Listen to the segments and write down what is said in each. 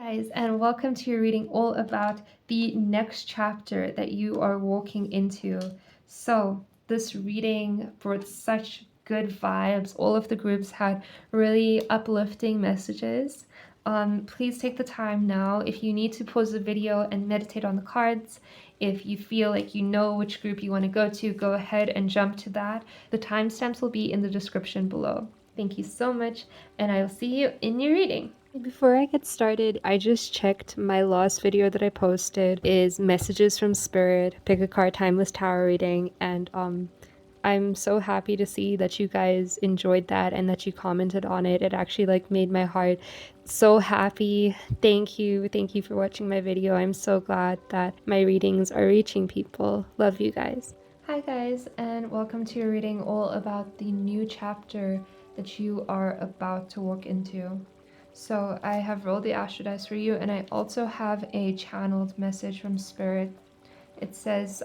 Guys, and welcome to your reading all about the next chapter that you are walking into. So this reading brought such good vibes. All of the groups had really uplifting messages. Please take the time now. If you need to pause the video and meditate on the cards, if you feel like you know which group you want to go to, go ahead and jump to that. The timestamps will be in the description below. Thank you so much, and I will see you in your reading. Before I get started, I just checked my last video that I posted is messages from spirit, pick a card, timeless tarot reading, and I'm so happy to see that you guys enjoyed that and that you commented on it. It actually made my heart so happy. Thank you for watching my video. I'm so glad that my readings are reaching people. Love you guys. Hi guys, and welcome to your reading all about the new chapter that you are about to walk into. So I have rolled the astro dice for you, and I also have a channeled message from spirit. It says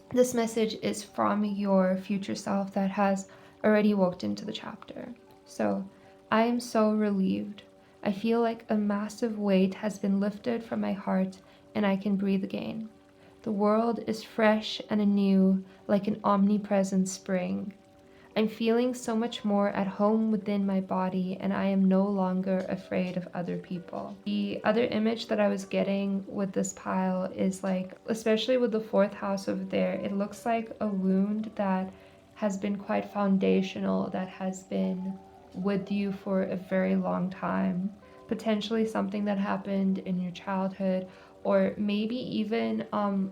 this message is from your future self that has already walked into the chapter. So I am so relieved. I feel like a massive weight has been lifted from my heart and I can breathe again. The world is fresh and anew like an omnipresent spring. I'm feeling so much more at home within my body, and I am no longer afraid of other people. The other image that I was getting with this pile is especially with the fourth house over there, it looks like a wound that has been quite foundational, that has been with you for a very long time. Potentially something that happened in your childhood, or maybe even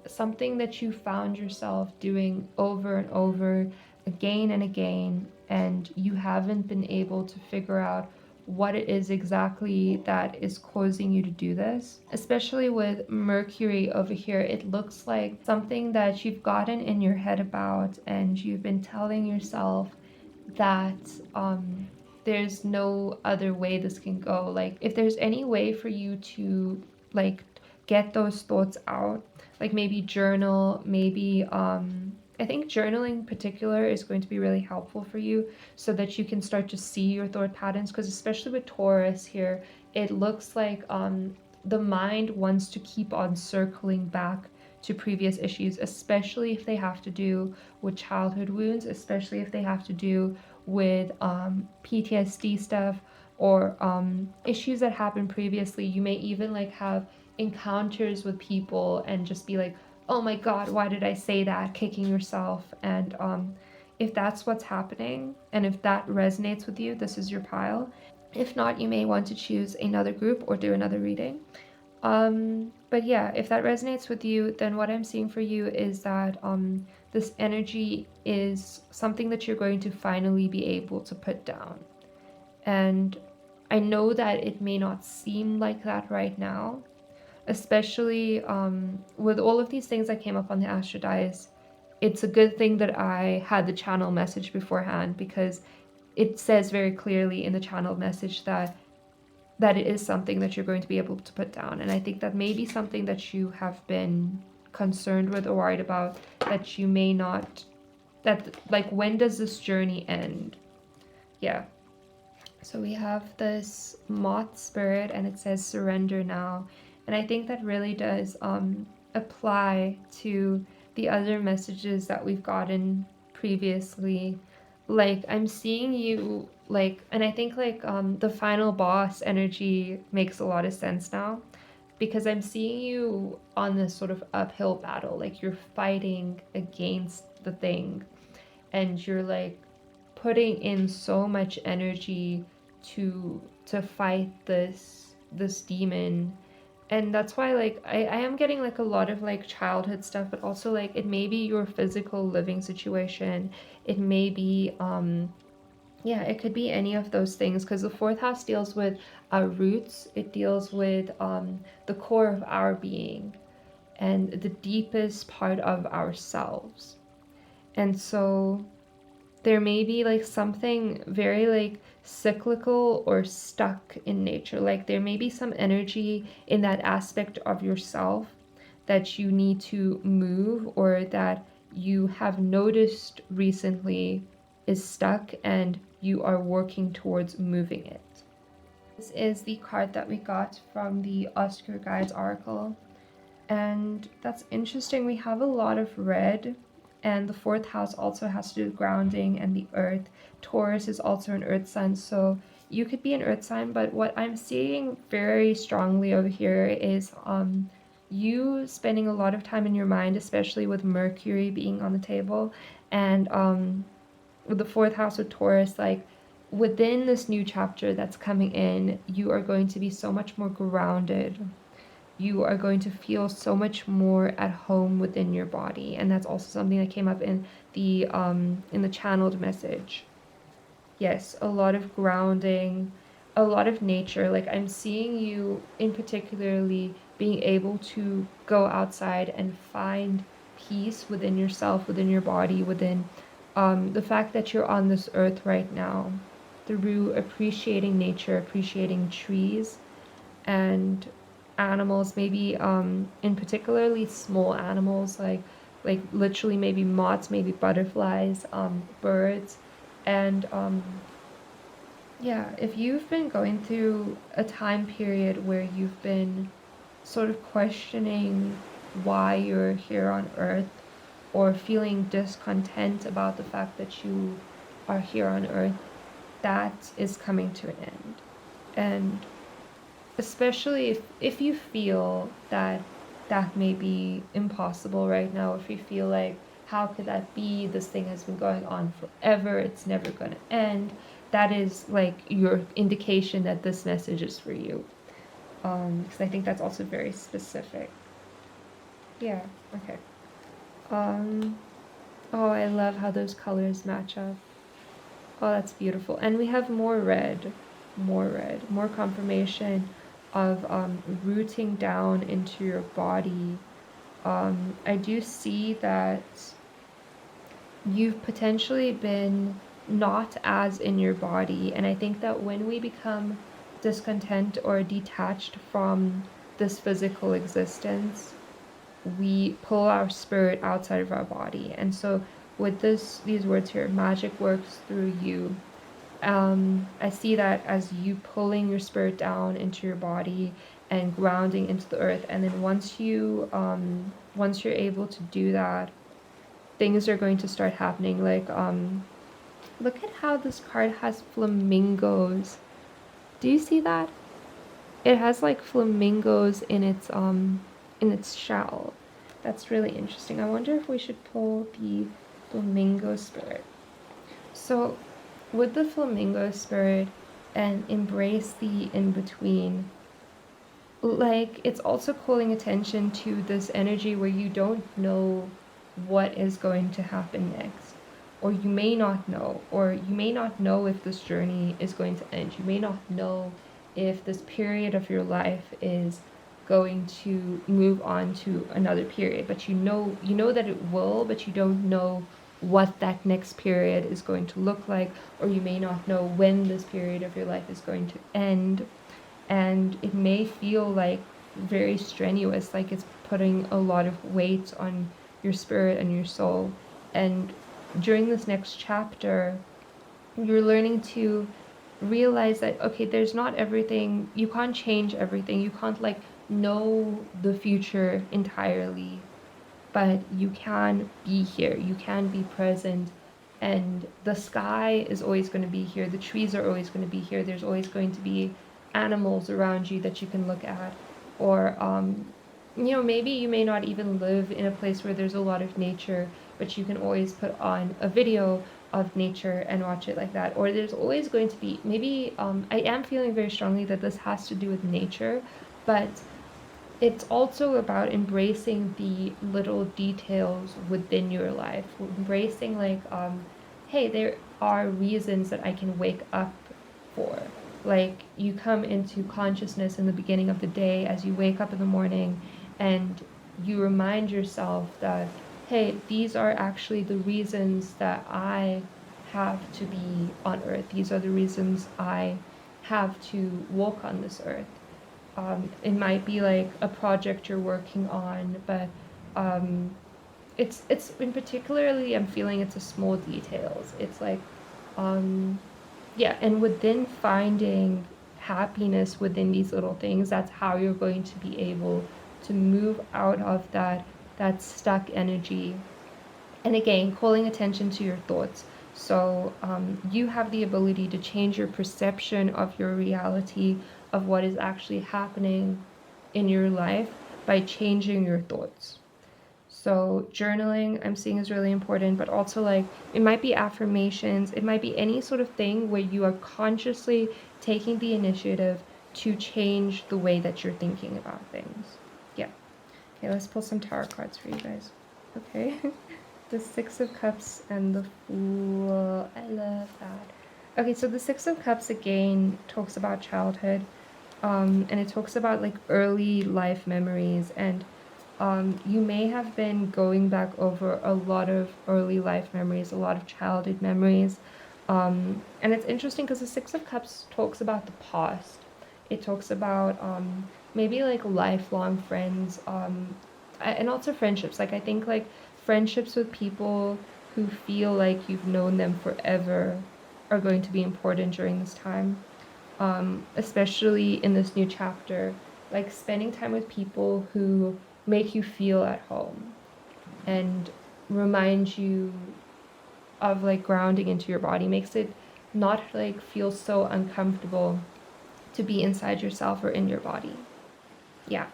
something that you found yourself doing over and over again and again, and you haven't been able to figure out what it is exactly that is causing you to do this. Especially with Mercury over here, it looks like something that you've gotten in your head about, and you've been telling yourself that there's no other way this can go. Like, if there's any way for you to get those thoughts out, maybe journal, maybe I think journaling in particular is going to be really helpful for you, so that you can start to see your thought patterns, because especially with Taurus here, it looks like the mind wants to keep on circling back to previous issues, especially if they have to do with childhood wounds, especially if they have to do with PTSD stuff, or issues that happened previously. You may even have encounters with people and just be like, oh my god, why did I say that, kicking yourself. And if that's what's happening, and if that resonates with you, this is your pile. If not, you may want to choose another group or do another reading. But yeah, if that resonates with you, then what I'm seeing for you is that this energy is something that you're going to finally be able to put down. And I know that it may not seem like that right now, especially with all of these things that came up on the astro dice. It's a good thing that I had the channel message beforehand, because it says very clearly in the channel message that it is something that you're going to be able to put down. And I think that may be something that you have been concerned with or worried about, that you may not, that when does this journey end? Yeah. So we have this moth spirit, and it says surrender now. And I think that really does apply to the other messages that we've gotten previously. I'm seeing you and I think the final boss energy makes a lot of sense now, because I'm seeing you on this sort of uphill battle. You're fighting against the thing, and you're putting in so much energy to fight this demon. And that's why I am getting a lot of childhood stuff, but also it may be your physical living situation. It may be yeah, it could be any of those things, because the fourth house deals with our roots. It deals with the core of our being and the deepest part of ourselves. And so there may be something very cyclical or stuck in nature. There may be some energy in that aspect of yourself that you need to move, or that you have noticed recently is stuck, and you are working towards moving it. This is the card that we got from the Oscar Guides oracle. And that's interesting. We have a lot of red, and the fourth house also has to do with grounding and the earth. Taurus is also an earth sign, so you could be an earth sign, but what I'm seeing very strongly over here is you spending a lot of time in your mind, especially with Mercury being on the table, and with the fourth house of Taurus, like within this new chapter that's coming in, you are going to be so much more grounded. You are going to feel so much more at home within your body, and that's also something that came up in the channeled message. Yes, a lot of grounding, a lot of nature. Like I'm seeing you in particularly being able to go outside and find peace within yourself, within your body, within the fact that you're on this earth right now, through appreciating nature, appreciating trees and animals, maybe in particularly small animals, like literally maybe moths, maybe butterflies, birds, and yeah, if you've been going through a time period where you've been sort of questioning why you're here on earth, or feeling discontent about the fact that you are here on earth, that is coming to an end. And especially if you feel that that may be impossible right now, if you feel like, how could that be? This thing has been going on forever, it's never going to end. That is like your indication that this message is for you. Because I think that's also very specific. Yeah, okay. Oh, I love how those colors match up. Oh, that's beautiful. And we have more red, more confirmation of rooting down into your body. I do see that you've potentially been not as in your body. And I think that when we become discontent or detached from this physical existence, we pull our spirit outside of our body. And so with these words here, magic works through you. I see that as you pulling your spirit down into your body and grounding into the earth. And then once you're able to do that, things are going to start happening. Like, look at how this card has flamingos. Do you see that? It has like flamingos in its shell. That's really interesting. I wonder if we should pull the flamingo spirit. So with the flamingo spirit and embrace the in-between, like it's also calling attention to this energy where you don't know what is going to happen next, or you may not know, if this journey is going to end. You may not know if this period of your life is going to move on to another period, but you know that it will, but you don't know what that next period is going to look like, or you may not know when this period of your life is going to end. And it may feel like very strenuous, like it's putting a lot of weight on your spirit and your soul. And during this next chapter, you're learning to realize that, okay, there's not everything, you can't change everything, you can't like know the future entirely, but you can be here, you can be present, and the sky is always going to be here, the trees are always going to be here, there's always going to be animals around you that you can look at, or maybe you may not even live in a place where there's a lot of nature, but you can always put on a video of nature and watch it like that. Or there's always going to be, maybe I am feeling very strongly that this has to do with nature, but it's also about embracing the little details within your life, embracing like, hey, there are reasons that I can wake up for. Like you come into consciousness in the beginning of the day as you wake up in the morning, and you remind yourself that, hey, these are actually the reasons that I have to be on earth. These are the reasons I have to walk on this earth. It might be like a project you're working on, but it's in particularly, I'm feeling it's the small details. It's like, yeah, and within finding happiness within these little things. That's how you're going to be able to move out of that stuck energy. And again, calling attention to your thoughts. So you have the ability to change your perception of your reality, of what is actually happening in your life, by changing your thoughts. So journaling, I'm seeing, is really important, but also like it might be affirmations, it might be any sort of thing where you are consciously taking the initiative to change the way that you're thinking about things. Yeah. Okay, let's pull some tarot cards for you guys. Okay. The Six of Cups and the Fool. I love that. Okay, so the Six of Cups again talks about childhood, and it talks about like early life memories, and you may have been going back over a lot of early life memories, a lot of childhood memories. And it's interesting because the Six of Cups talks about the past. It talks about maybe like lifelong friends, and also friendships. Like I think like friendships with people who feel like you've known them forever are going to be important during this time, especially in this new chapter. Like spending time with people who make you feel at home and remind you of like grounding into your body, makes it not like feel so uncomfortable to be inside yourself or in your body. Yeah.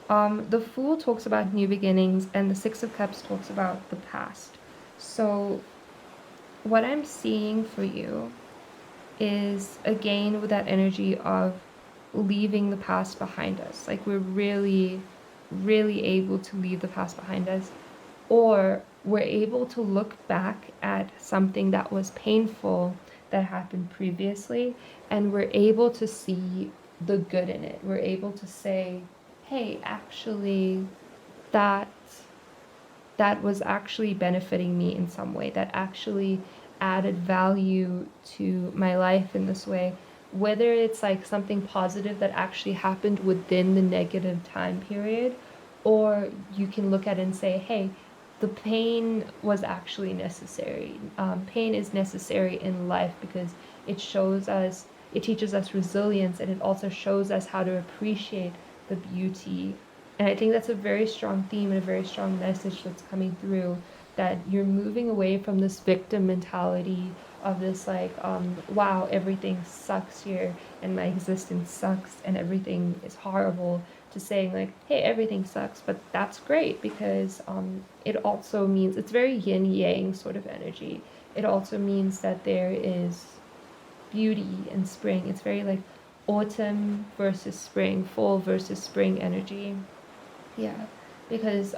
The Fool talks about new beginnings, and the Six of Cups talks about the past. So what I'm seeing for you is, again, with that energy of leaving the past behind us. Like we're really, really able to leave the past behind us, or we're able to look back at something that was painful that happened previously, and we're able to see the good in it. We're able to say, hey, actually, that that was actually benefiting me in some way, that actually added value to my life in this way, whether it's like something positive that actually happened within the negative time period, or you can look at it and say, hey, the pain was actually necessary. Pain is necessary in life because it shows us, it teaches us resilience, and it also shows us how to appreciate the beauty. And I think that's a very strong theme and a very strong message that's coming through, that you're moving away from this victim mentality of this like, wow, everything sucks here and my existence sucks and everything is horrible, to saying like, hey, everything sucks, but that's great because it also means, it's very yin yang sort of energy. It also means that there is beauty in spring. It's very like autumn versus spring, fall versus spring energy. Yeah, because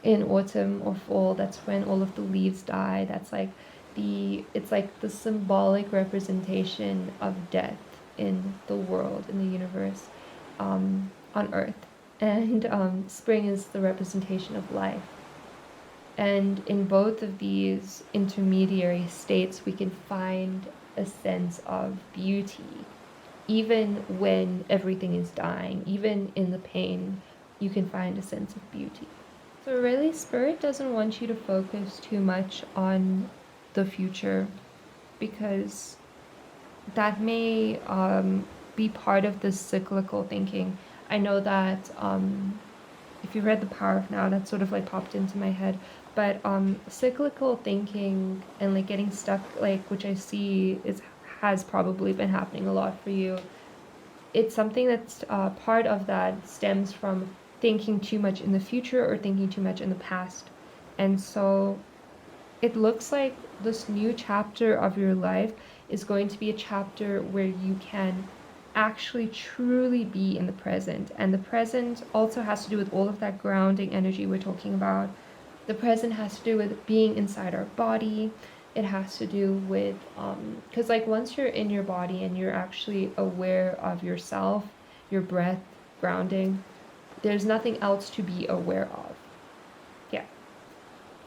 in autumn or fall, that's when all of the leaves die. That's like it's like the symbolic representation of death in the world, in the universe, on Earth. And spring is the representation of life. And in both of these intermediary states, we can find a sense of beauty, even when everything is dying, even in the pain, you can find a sense of beauty. So really, Spirit doesn't want you to focus too much on the future, because that may be part of this cyclical thinking. I know that if you read The Power of Now, that sort of like popped into my head. But cyclical thinking and like getting stuck, like, which I see has probably been happening a lot for you. It's something that's part of that stems from thinking too much in the future or thinking too much in the past. And so it looks like this new chapter of your life is going to be a chapter where you can actually truly be in the present. And the present also has to do with all of that grounding energy we're talking about. The present has to do with being inside our body. It has to do with, because like once you're in your body and you're actually aware of yourself, your breath, grounding, there's nothing else to be aware of. Yeah.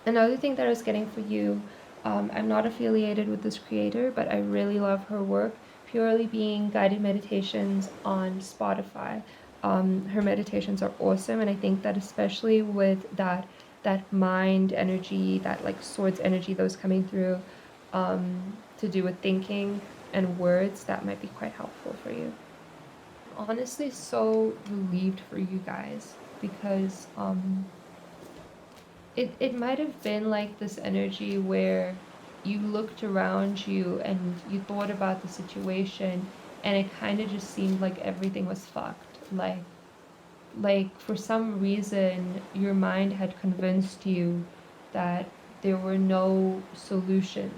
Another thing that I was getting for you, I'm not affiliated with this creator, but I really love her work, purely being guided meditations on Spotify. Her meditations are awesome, and I think that especially with that mind energy, that like swords energy that was coming through, to do with thinking, and words that might be quite helpful for you. I'm honestly so relieved for you guys because it might have been like this energy where you looked around you and you thought about the situation and it kind of just seemed like everything was fucked. Like for some reason your mind had convinced you that there were no solutions.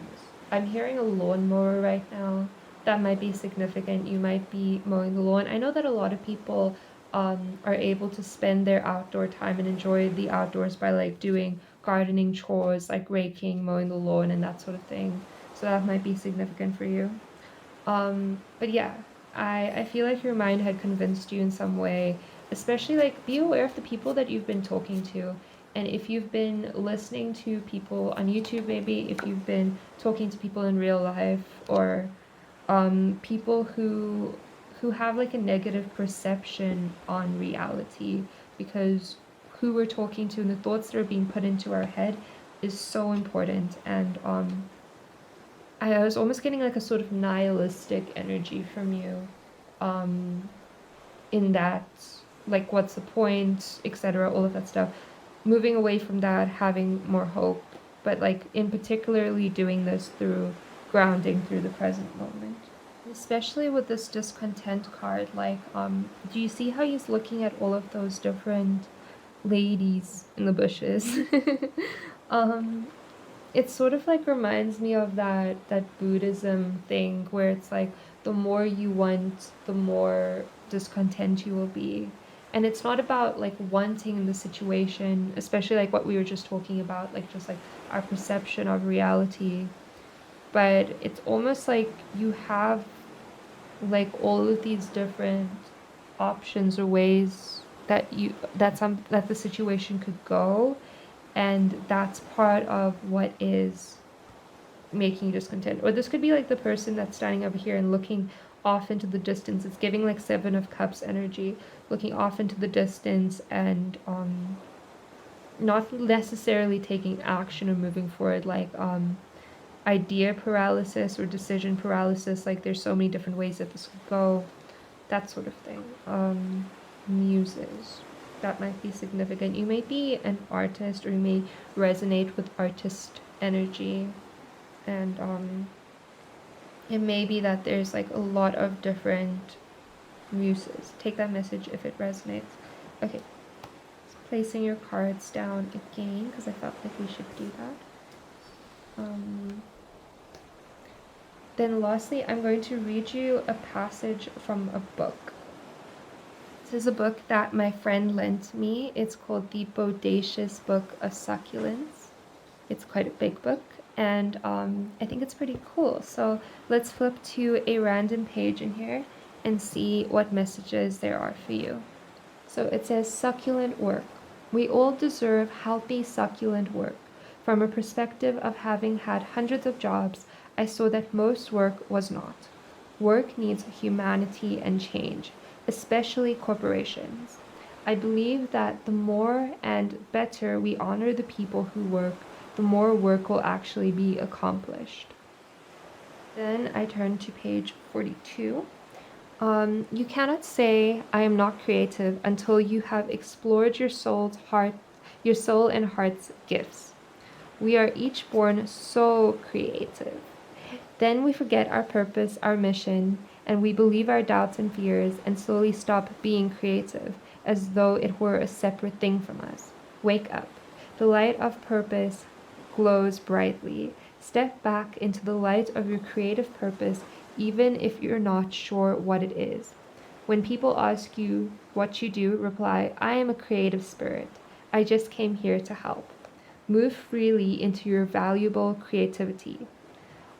I'm hearing a lawnmower right now. That might be significant. You might be mowing the lawn. I know that a lot of people are able to spend their outdoor time and enjoy the outdoors by like doing gardening chores, like raking, mowing the lawn, and that sort of thing. So that might be significant for you. But yeah, I feel like your mind had convinced you in some way, especially like be aware of the people that you've been talking to. And if you've been listening to people on YouTube, maybe if you've been talking to people in real life, or people who have like a negative perception on reality, because who we're talking to and the thoughts that are being put into our head is so important. And I was almost getting like a sort of nihilistic energy from you, um, in that, like, what's the point, etc., all of that stuff. Moving away from that, having more hope, but like in particularly doing this through grounding through the present moment. Especially with this discontent card, like, do you see how he's looking at all of those different ladies in the bushes? um, it sort of like reminds me of that Buddhism thing where it's like the more you want, the more discontent you will be. And it's not about like wanting the situation, especially like what we were just talking about, like just like our perception of reality. But it's almost like you have like all of these different options or ways that the situation could go, and that's part of what is making you discontent. Or this could be like the person that's standing over here and looking off into the distance. It's giving like Seven of Cups energy, looking off into the distance and not necessarily taking action or moving forward, like idea paralysis or decision paralysis. Like there's so many different ways that this could go, that sort of thing. Muses, that might be significant. You may be an artist, or you may resonate with artist energy, and it may be that there's like a lot of different muses. Take that message if it resonates. Okay, placing your cards down again because I felt like we should do that. Then lastly, I'm going to read you a passage from a book. This is a book that my friend lent me. It's called The Bodacious Book of Succulents. It's quite a big book, and I think it's pretty cool. So let's flip to a random page in here and see what messages there are for you. So it says succulent work. We all deserve healthy, succulent work. From a perspective of having had hundreds of jobs, I saw that most work was not. Work needs humanity and change, especially corporations. I believe that the more and better we honor the people who work, the more work will actually be accomplished. Then I turn to page 42. You cannot say I am not creative until you have explored your soul and heart's gifts. We are each born so creative. Then we forget our purpose, our mission, and we believe our doubts and fears and slowly stop being creative, as though it were a separate thing from us. Wake up. The light of purpose glows brightly. Step back into the light of your creative purpose, even if you're not sure what it is. When people ask you what you do, reply, I am a creative spirit. I just came here to help. Move freely into your valuable creativity.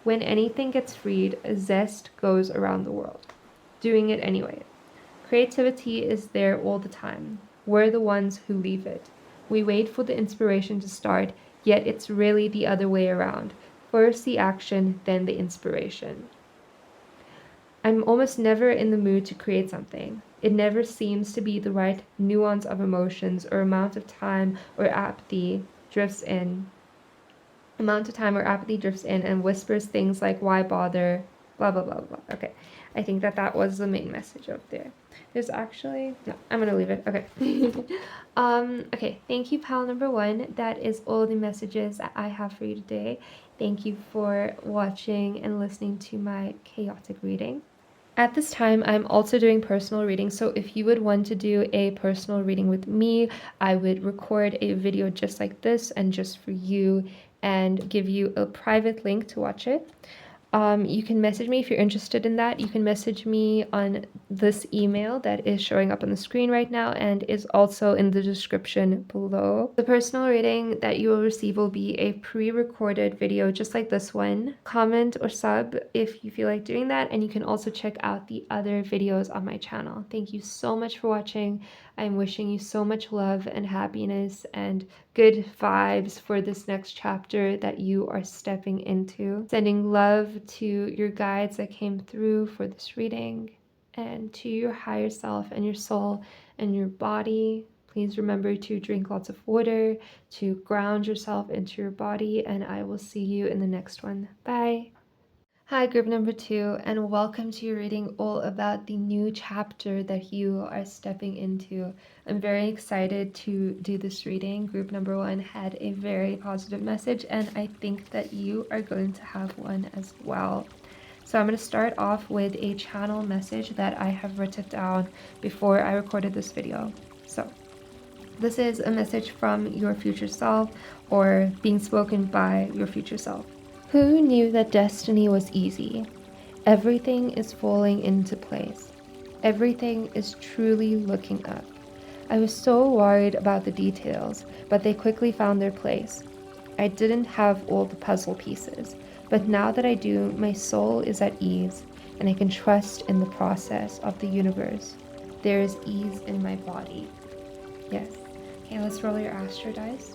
When anything gets freed, a zest goes around the world. Doing it anyway. Creativity is there all the time. We're the ones who leave it. We wait for the inspiration to start, yet it's really the other way around. First the action, then the inspiration. I'm almost never in the mood to create something. It never seems to be the right nuance of emotions or amount of time or apathy drifts in and whispers things like, why bother? blah blah blah blah. Okay, I think that was the main message up there. There's actually no, I'm gonna leave it. Okay. Okay, thank you, pal number 1. That is all the messages that I have for you today. Thank you for watching and listening to my chaotic reading. At this time, I'm also doing personal reading, so if you would want to do a personal reading with me, I would record a video just like this and just for you, and give you a private link to watch it. You can message me if you're interested in that. You can message me on this email that is showing up on the screen right now and is also in the description below. The personal reading that you will receive will be a pre-recorded video just like this one. Comment or sub if you feel like doing that, and you can also check out the other videos on my channel. Thank you so much for watching. I'm wishing you so much love and happiness and good vibes for this next chapter that you are stepping into. Sending love to your guides that came through for this reading, and to your higher self and your soul and your body. Please remember to drink lots of water, to ground yourself into your body, and I will see you in the next one. Bye. Hi, group number 2, and welcome to your reading all about the new chapter that you are stepping into. I'm very excited to do this reading. Group number 1 had a very positive message, and I think that you are going to have one as well. So I'm going to start off with a channel message that I have written down before I recorded this video. So this is a message from your future self, or being spoken by your future self. Who knew that destiny was easy? Everything is falling into place. Everything is truly looking up. I was so worried about the details, but they quickly found their place. I didn't have all the puzzle pieces, but now that I do, my soul is at ease, and I can trust in the process of the universe. There is ease in my body. Yes. Okay, let's roll your astro dice.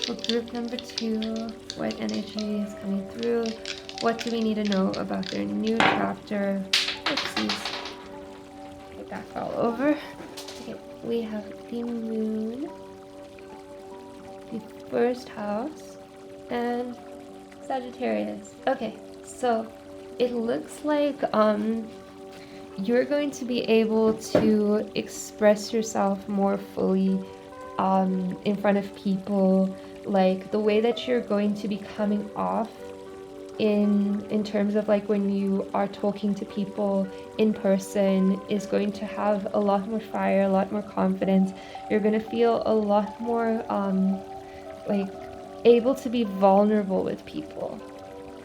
For group number 2, what energy is coming through? What do we need to know about their new chapter? Oopsies. Okay, that fell over. Okay, we have the moon, the first house, and Sagittarius. Okay, so it looks like you're going to be able to express yourself more fully in front of people. Like the way that you're going to be coming off in terms of like when you are talking to people in person is going to have a lot more fire, a lot more confidence. You're going to feel a lot more like able to be vulnerable with people.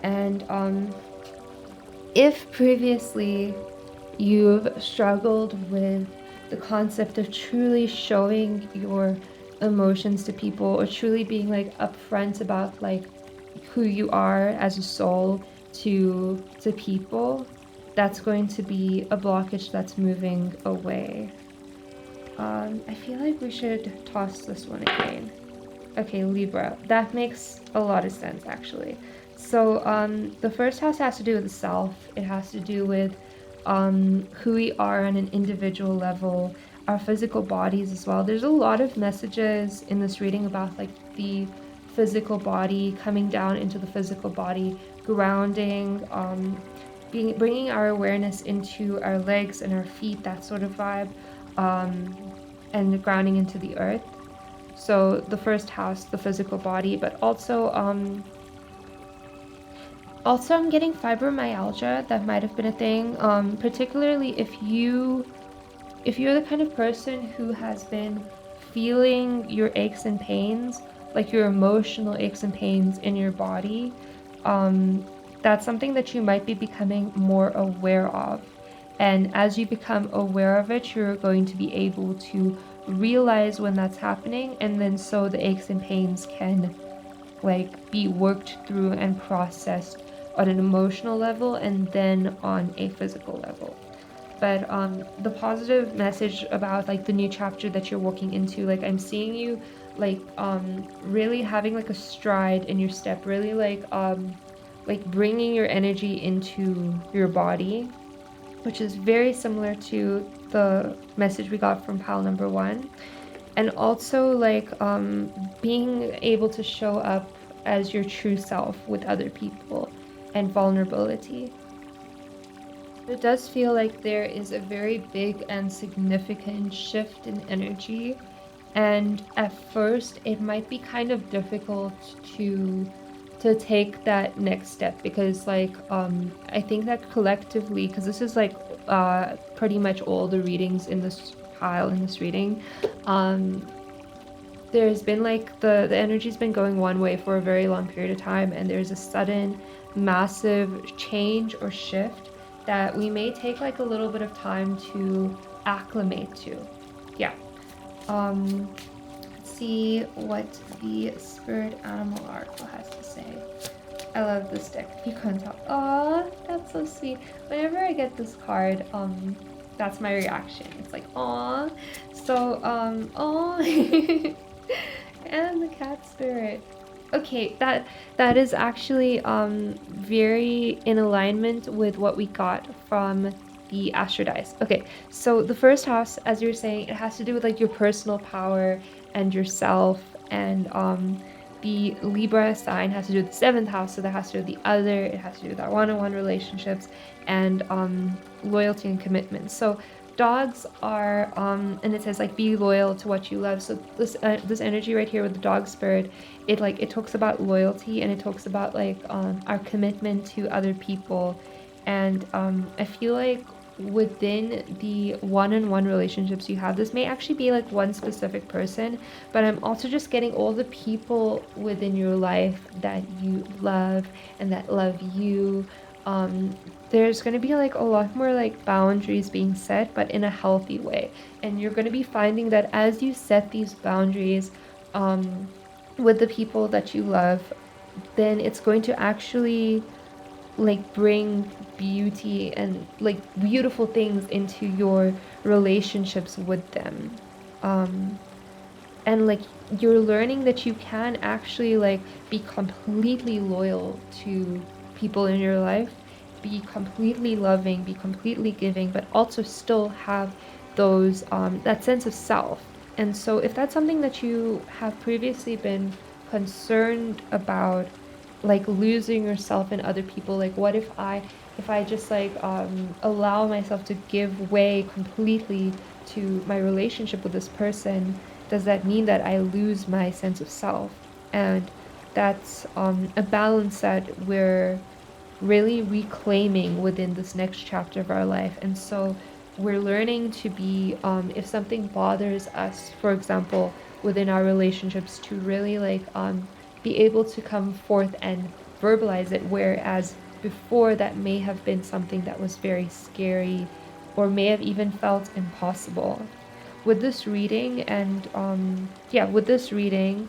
And if previously you've struggled with the concept of truly showing your emotions to people, or truly being like upfront about like who you are as a soul to people, that's going to be a blockage that's moving away. I feel like we should toss this one again. Okay, Libra. That makes a lot of sense actually. So the first house has to do with the self. It has to do with who we are on an individual level, our physical bodies as well. There's a lot of messages in this reading about like the physical body, coming down into the physical body, grounding, bringing our awareness into our legs and our feet, that sort of vibe, and grounding into the earth. So the first house, the physical body, but also I'm getting fibromyalgia. That might have been a thing, particularly if you're the kind of person who has been feeling your aches and pains, like your emotional aches and pains in your body. That's something that you might be becoming more aware of. And as you become aware of it, you're going to be able to realize when that's happening, and then so the aches and pains can like be worked through and processed on an emotional level and then on a physical level. But the positive message about like the new chapter that you're walking into, like I'm seeing you like really having like a stride in your step, really like bringing your energy into your body, which is very similar to the message we got from pal number 1. And also like being able to show up as your true self with other people, and vulnerability. It does feel like there is a very big and significant shift in energy, and at first it might be kind of difficult to take that next step, because like I think that collectively, because this is like pretty much all the readings in this pile in this reading, there's been like the energy's been going one way for a very long period of time, and there's a sudden massive change or shift that we may take like a little bit of time to acclimate to. Yeah. Let's see what the spirit animal oracle has to say. I love this deck, if you couldn't tell. Aw, that's so sweet. Whenever I get this card, that's my reaction. It's like, aw. So, aw. And the cat spirit. Okay, that is actually very in alignment with what we got from the Astro Dice. Okay, so the first house, as you're saying, it has to do with like your personal power and yourself, and the Libra sign has to do with the seventh house, so that has to do with the other. It has to do with our one-on-one relationships and loyalty and commitment. So dogs are and it says like be loyal to what you love. So this energy right here with the dog spirit, it talks about loyalty, and it talks about like our commitment to other people. And I feel like within the one-on-one relationships you have, this may actually be like one specific person, but I'm also just getting all the people within your life that you love and that love you. There's going to be like a lot more like boundaries being set, but in a healthy way. And you're going to be finding that as you set these boundaries with the people that you love, then it's going to actually like bring beauty and like beautiful things into your relationships with them. And like you're learning that you can actually like be completely loyal to people in your life, be completely loving, be completely giving, but also still have those that sense of self. And so if that's something that you have previously been concerned about, like losing yourself in other people, like what if I just like allow myself to give way completely to my relationship with this person, does that mean that I lose my sense of self? And that's a balance that we're really reclaiming within this next chapter of our life. And so we're learning to be if something bothers us, for example, within our relationships, to really like be able to come forth and verbalize it, whereas before that may have been something that was very scary or may have even felt impossible. With this reading, and with this reading,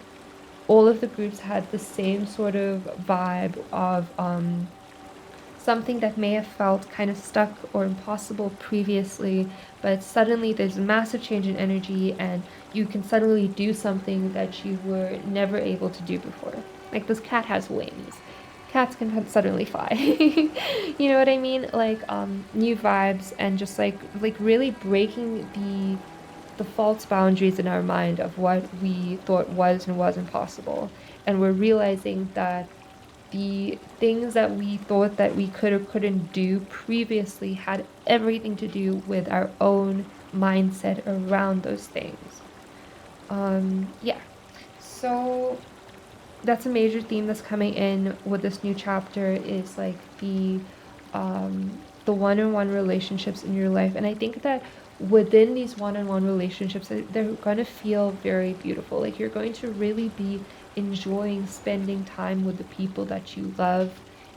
all of the groups had the same sort of vibe of something that may have felt kind of stuck or impossible previously, but suddenly there's a massive change in energy and you can suddenly do something that you were never able to do before. Like this cat has wings. Cats can suddenly fly. You know what I mean? Like new vibes, and just like really breaking the false boundaries in our mind of what we thought was and wasn't possible. And we're realizing that the things that we thought that we could or couldn't do previously had everything to do with our own mindset around those things. Yeah. So that's a major theme that's coming in with this new chapter, is like the one-on-one relationships in your life. And I think that within these one-on-one relationships, they're going to feel very beautiful. Like you're going to really be enjoying spending time with the people that you love,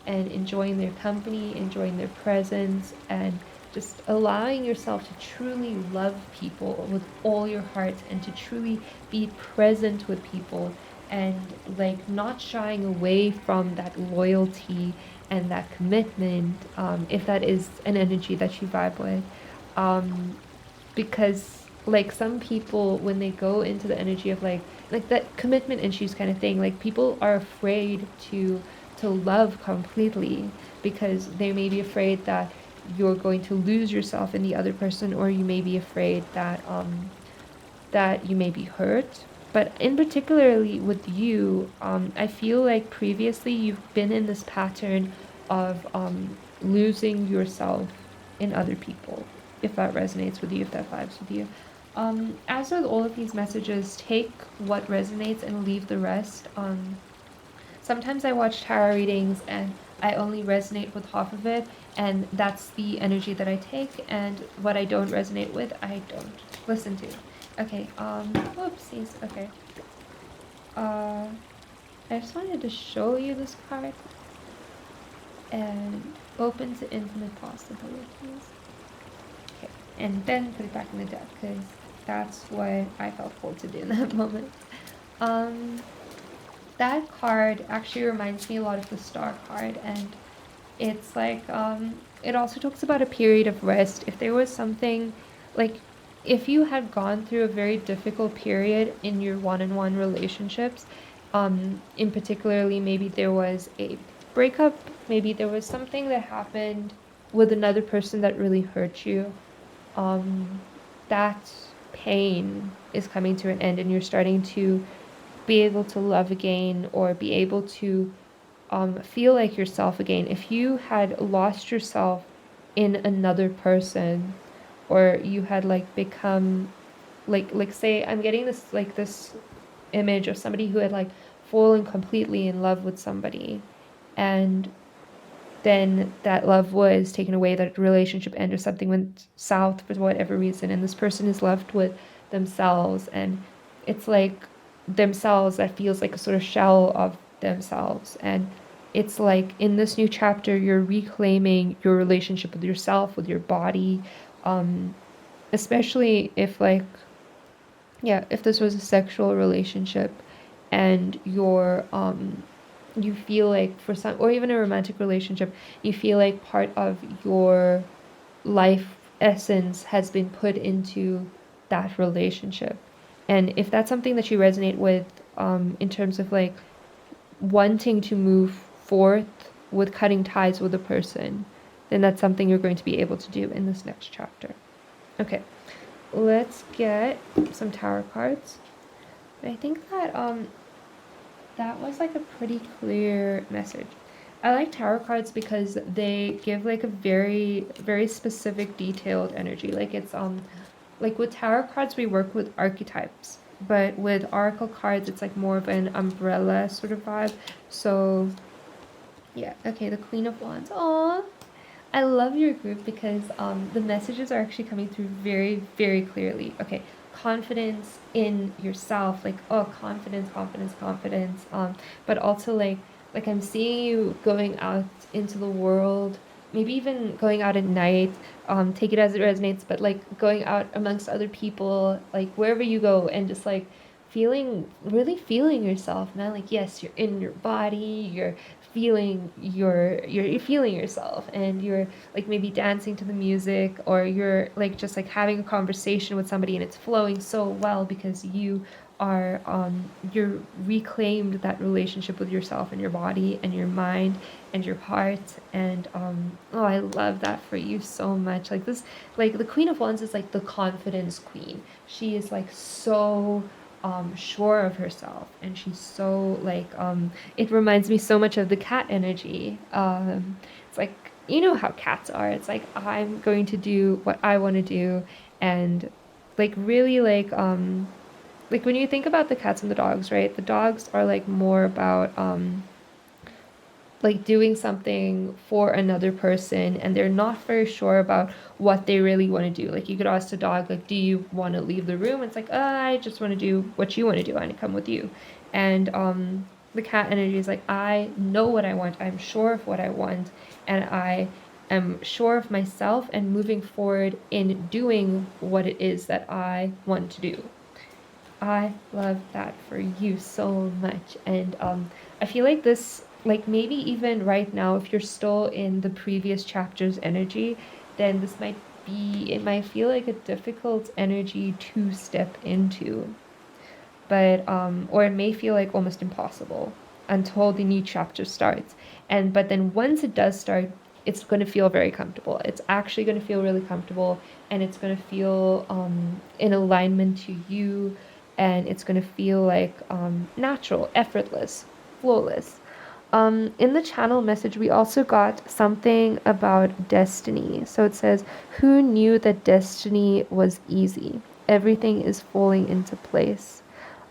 and enjoying their company, enjoying their presence, and just allowing yourself to truly love people with all your heart, and to truly be present with people, and like not shying away from that loyalty and that commitment, if that is an energy that you vibe with. Because like some people, when they go into the energy of like that commitment issues kind of thing, like people are afraid to love completely, because they may be afraid that you're going to lose yourself in the other person, or you may be afraid that that you may be hurt. But in particularly with you, I feel like previously you've been in this pattern of losing yourself in other people, if that resonates with you, if that vibes with you. As with all of these messages, take what resonates and leave the rest. Sometimes I watch tarot readings and I only resonate with half of it, and that's the energy that I take, and what I don't resonate with, I don't listen to. Okay, whoopsies, okay. I just wanted to show you this card, and open to infinite possibilities. Okay, and then put it back in the deck, because that's what I felt called to do in that moment. That card actually reminds me a lot of the Star card, and it's like, it also talks about a period of rest. If there was something, like, if you had gone through a very difficult period in your one-on-one relationships, in particularly maybe there was a breakup, maybe there was something that happened with another person that really hurt you, that pain is coming to an end, and you're starting to be able to love again, or be able to feel like yourself again. If you had lost yourself in another person, or you had like become like say, I'm getting this image of somebody who had like fallen completely in love with somebody, and then that love was taken away, that relationship ended, or something went south for whatever reason, and this person is left with themselves, and it's like themselves that feels like a sort of shell of themselves. And it's like in this new chapter, you're reclaiming your relationship with yourself, with your body, especially if like, yeah, if this was a sexual relationship and you feel like for some, or even a romantic relationship, you feel like part of your life essence has been put into that relationship. And if that's something that you resonate with, in terms of like wanting to move forth with cutting ties with a person, then that's something you're going to be able to do in this next chapter. Okay, let's get some tarot cards. I think that that was like a pretty clear message. I like tarot cards because they give like a very, very specific, detailed energy. Like it's like with tarot cards we work with archetypes, but with oracle cards it's like more of an umbrella sort of vibe. So yeah, okay, the Queen of Wands. Aww. I love your group because the messages are actually coming through very, very clearly. Okay, confidence in yourself, like, oh, confidence, confidence, confidence. But also like I'm seeing you going out into the world, maybe even going out at night. Take it as it resonates, but like going out amongst other people, like wherever you go, and just like really feeling yourself, man. Like yes, you're in your body, you're feeling you're feeling yourself, and you're like maybe dancing to the music, or you're like just like having a conversation with somebody and it's flowing so well because you are you're reclaimed that relationship with yourself and your body and your mind and your heart. And oh, I love that for you so much. Like this, like the Queen of Wands is like the confidence queen. She is like so sure of herself, and she's so like it reminds me so much of the cat energy. It's like, you know how cats are, it's like I'm going to do what I want to do. And like really like when you think about the cats and the dogs, right, the dogs are like more about like doing something for another person, and they're not very sure about what they really want to do. Like you could ask the dog, like, do you want to leave the room? It's like, I just want to do what you want to do, I want to come with you. And the cat energy is like, I know what I want, I'm sure of what I want, and I am sure of myself and moving forward in doing what it is that I want to do. I love that for you so much. And I feel like this, like maybe even right now, if you're still in the previous chapter's energy, then this might be, it might feel like a difficult energy to step into. But or it may feel like almost impossible until the new chapter starts. And but then once it does start, it's going to feel very comfortable. It's actually going to feel really comfortable, and it's going to feel in alignment to you, and it's going to feel like natural, effortless, flawless. In the channel message, we also got something about destiny. So it says, who knew that destiny was easy? Everything is falling into place.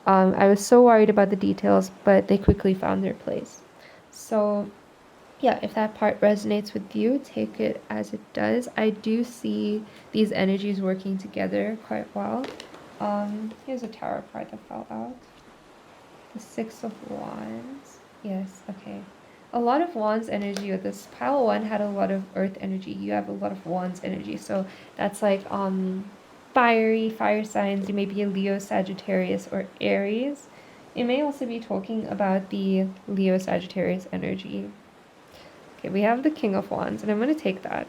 I was so worried about the details, but they quickly found their place. So yeah, if that part resonates with you, take it as it does. I do see these energies working together quite well. Here's a tarot card that fell out. The Six of Wands. Yes, okay. A lot of Wands energy with this. Pile 1 had a lot of Earth energy. You have a lot of Wands energy. So that's like fire signs. You may be a Leo, Sagittarius, or Aries. It may also be talking about the Leo, Sagittarius energy. Okay, we have the King of Wands, and I'm going to take that.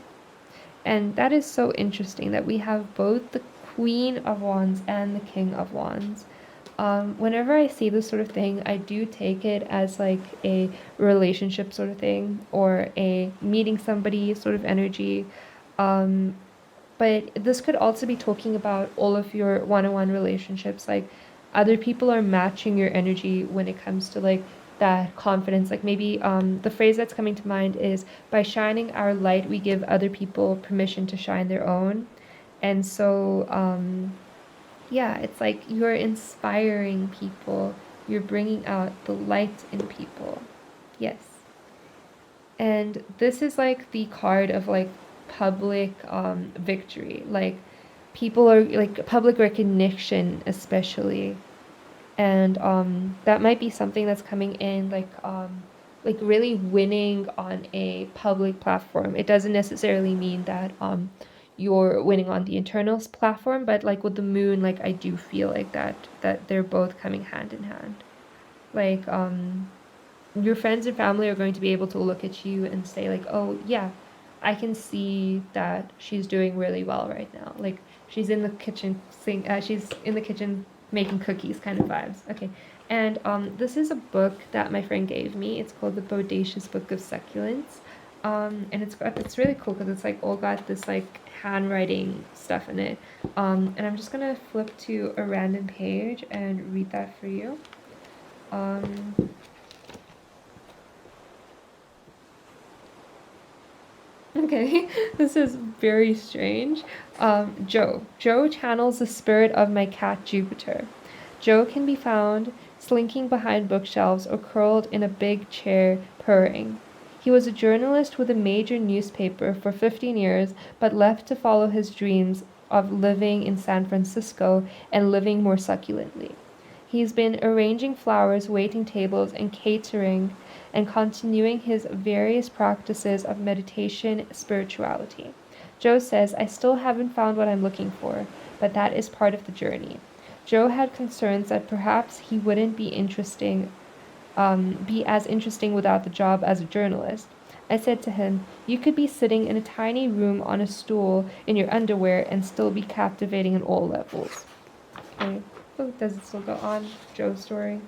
And that is so interesting that we have both the Queen of Wands and the King of Wands. Whenever I see this sort of thing, I do take it as like a relationship sort of thing or a meeting somebody sort of energy. But this could also be talking about all of your one-on-one relationships. Like other people are matching your energy when it comes to like that confidence. Like maybe the phrase that's coming to mind is, by shining our light, we give other people permission to shine their own. And so yeah, it's like you're inspiring people, you're bringing out the light in people. Yes. And this is like the card of like public victory. Like people are like public recognition especially. And that might be something that's coming in like really winning on a public platform. It doesn't necessarily mean that you're winning on the internals platform, but like with the moon, like I do feel like that they're both coming hand in hand. Like your friends and family are going to be able to look at you and say like, oh yeah, I can see that she's doing really well right now. Like she's in the kitchen she's in the kitchen making cookies kind of vibes. Okay. And this is a book that my friend gave me. It's called The Bodacious Book of Succulents. And it's really cool because it's like all got this like handwriting stuff in it. And I'm just gonna flip to a random page and read that for you. Okay, this is very strange. Joe. Joe channels the spirit of my cat Jupiter. Joe can be found slinking behind bookshelves or curled in a big chair purring. He was a journalist with a major newspaper for 15 years, but left to follow his dreams of living in San Francisco and living more succulently. He's been arranging flowers, waiting tables, and catering, and continuing his various practices of meditation spirituality. Joe says, I still haven't found what I'm looking for, but that is part of the journey. Joe had concerns that perhaps he wouldn't be as interesting without the job as a journalist. I said to him, you could be sitting in a tiny room on a stool in your underwear and still be captivating on all levels. Okay. Oh, does it still go on? Joe's story.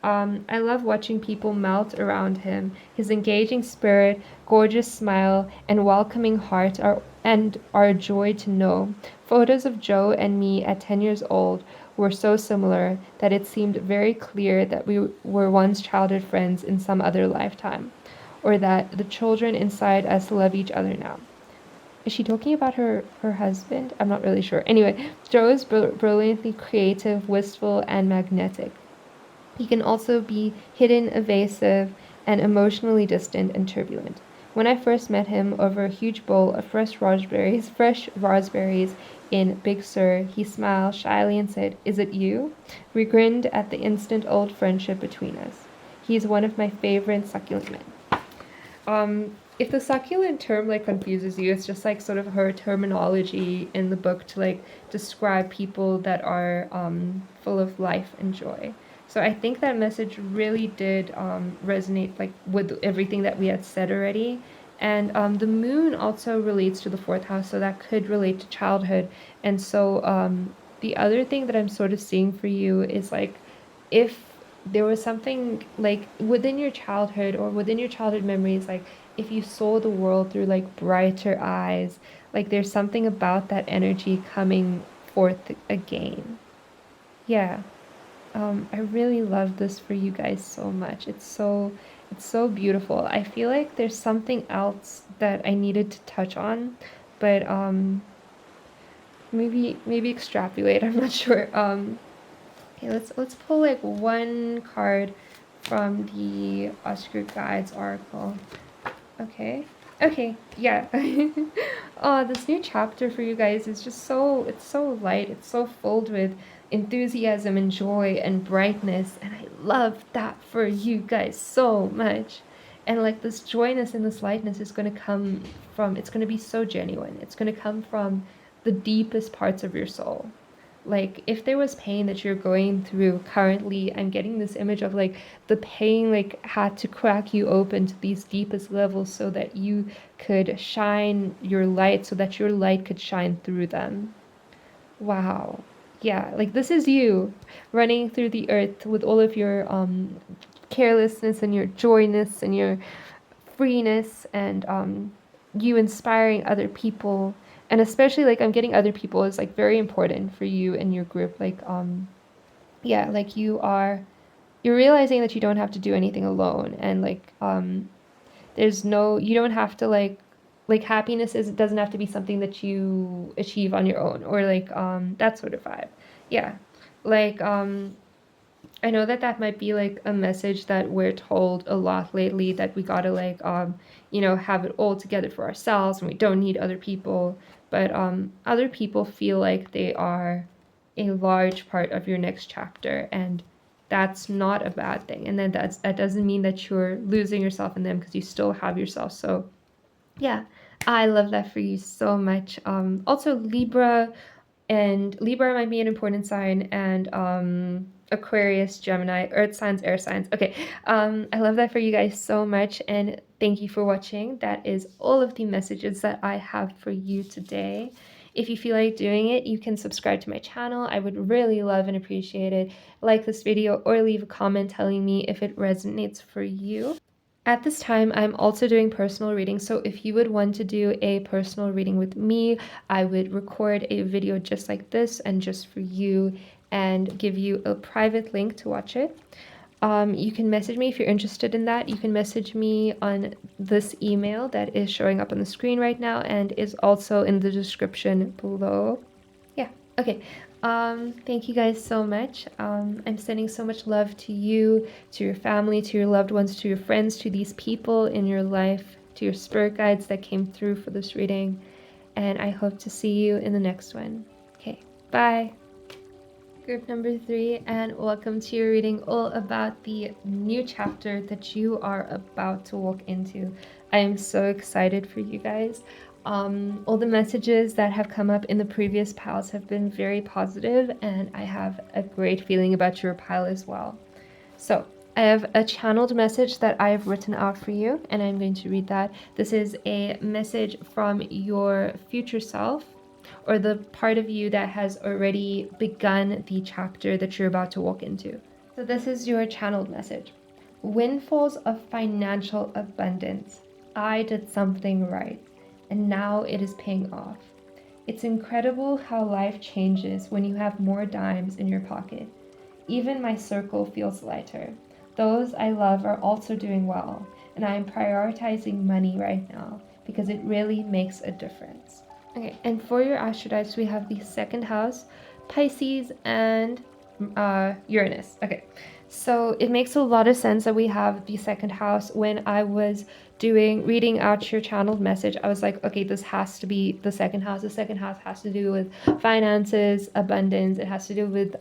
I love watching people melt around him. His engaging spirit, gorgeous smile, and welcoming heart are a joy to know. Photos of Joe and me at 10 years old were so similar that it seemed very clear that we were once childhood friends in some other lifetime, or that the children inside us love each other now. Is she talking about her husband? I'm not really sure. Anyway, Joe is brilliantly creative, wistful, and magnetic. He can also be hidden, evasive, and emotionally distant and turbulent. When I first met him over a huge bowl of fresh raspberries in Big Sur, he smiled shyly and said, "Is it you?" We grinned at the instant old friendship between us. He is one of my favorite succulent men. If the succulent term like confuses you, it's just like sort of her terminology in the book to like describe people that are full of life and joy. So I think that message really did resonate like with everything that we had said already. And the moon also relates to the fourth house, so that could relate to childhood. And so the other thing that I'm sort of seeing for you is like if there was something like within your childhood or within your childhood memories, like if you saw the world through like brighter eyes, like there's something about that energy coming forth again. Yeah. I really love this for you guys so much. It's so beautiful. I feel like there's something else that I needed to touch on, but maybe extrapolate. I'm not sure. Okay, let's pull like one card from the Oscar Guides article. Okay. Okay, yeah. Oh, this new chapter for you guys is just it's so light. It's so filled with enthusiasm and joy and brightness. And I love that for you guys so much. And like this joyness and this lightness is going to come from, it's going to be so genuine. It's going to come from the deepest parts of your soul. Like if there was pain that you're going through currently, I'm getting this image of like the pain like had to crack you open to these deepest levels so that you could shine your light, so that your light could shine through them. Wow. Yeah, like this is you running through the earth with all of your carelessness and your joyness and your freeness, and you inspiring other people. And especially like I'm getting other people is like very important for you and your group. Like yeah, like you're realizing that you don't have to do anything alone, and like you don't have to like happiness is it doesn't have to be something that you achieve on your own, or like that sort of vibe. Yeah. Like I know that that might be like a message that we're told a lot lately, that we gotta like have it all together for ourselves and we don't need other people. But other people feel like they are a large part of your next chapter, and that's not a bad thing. And then that doesn't mean that you're losing yourself in them, because you still have yourself. So yeah, I love that for you so much. Also Libra, and Libra might be an important sign, and Aquarius, Gemini, earth signs, air signs. Okay, I love that for you guys so much, and thank you for watching. That is all of the messages that I have for you today. If you feel like doing it, you can subscribe to my channel. I would really love and appreciate it. Like this video or leave a comment telling me if it resonates for you. At this time, I'm also doing personal readings, so if you would want to do a personal reading with me, I would record a video just like this and just for you, and give you a private link to watch it. You can message me if you're interested in that. You can message me on this email that is showing up on the screen right now and is also in the description below. Yeah, okay. Thank you guys so much. I'm sending so much love to you, to your family, to your loved ones, to your friends, to these people in your life, to your spirit guides that came through for this reading. And I hope to see you in the next one. Okay, bye. Group number 3, and welcome to your reading all about the new chapter that you are about to walk into. I am so excited for you guys. All the messages that have come up in the previous piles have been very positive, and I have a great feeling about your pile as well. So I have a channeled message that I have written out for you, and I'm going to read that. This is a message from your future self, or the part of you that has already begun the chapter that you're about to walk into. So this is your channeled message. Windfalls of financial abundance. I did something right, and now it is paying off. It's incredible how life changes when you have more dimes in your pocket. Even my circle feels lighter. Those I love are also doing well, and I am prioritizing money right now because it really makes a difference. Okay, and for your astrodites, we have the second house, Pisces, and Uranus. Okay, so it makes a lot of sense that we have the second house. When I was reading out your channeled message, I was like, okay, this has to be the second house. The second house has to do with finances, abundance. It has to do with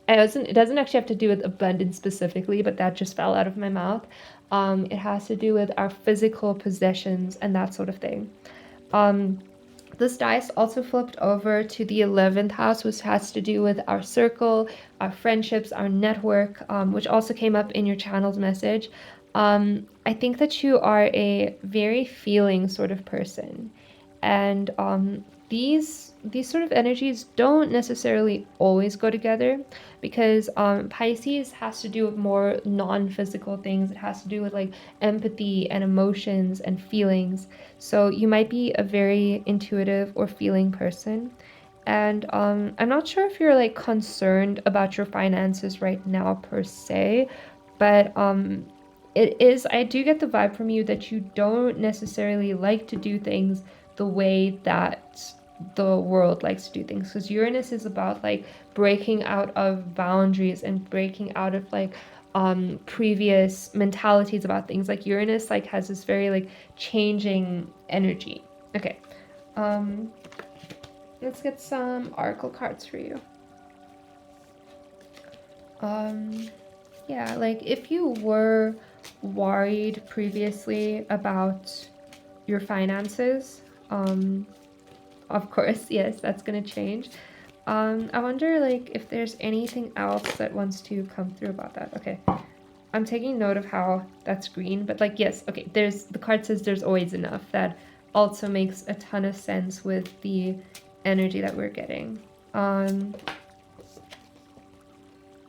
it doesn't actually have to do with abundance specifically, but that just fell out of my mouth. It has to do with our physical possessions and that sort of thing. This dice also flipped over to the 11th house, which has to do with our circle, our friendships, our network, which also came up in your channeled message. I think that you are a very feeling sort of person. And these sort of energies don't necessarily always go together, because Pisces has to do with more non-physical things. It has to do with like empathy and emotions and feelings. So you might be a very intuitive or feeling person. And I'm not sure if you're like concerned about your finances right now per se, but it is, I do get the vibe from you that you don't necessarily like to do things the way that the world likes to do things, because Uranus is about like breaking out of boundaries and breaking out of like previous mentalities about things. Like Uranus like has this very like changing energy. Okay, let's get some oracle cards for you. Yeah, like if you were worried previously about your finances, of course, yes, that's gonna change. I wonder like if there's anything else that wants to come through about that. Okay, I'm taking note of how that's green, but like, yes, okay, there's, the card says there's always enough. That also makes a ton of sense with the energy that we're getting.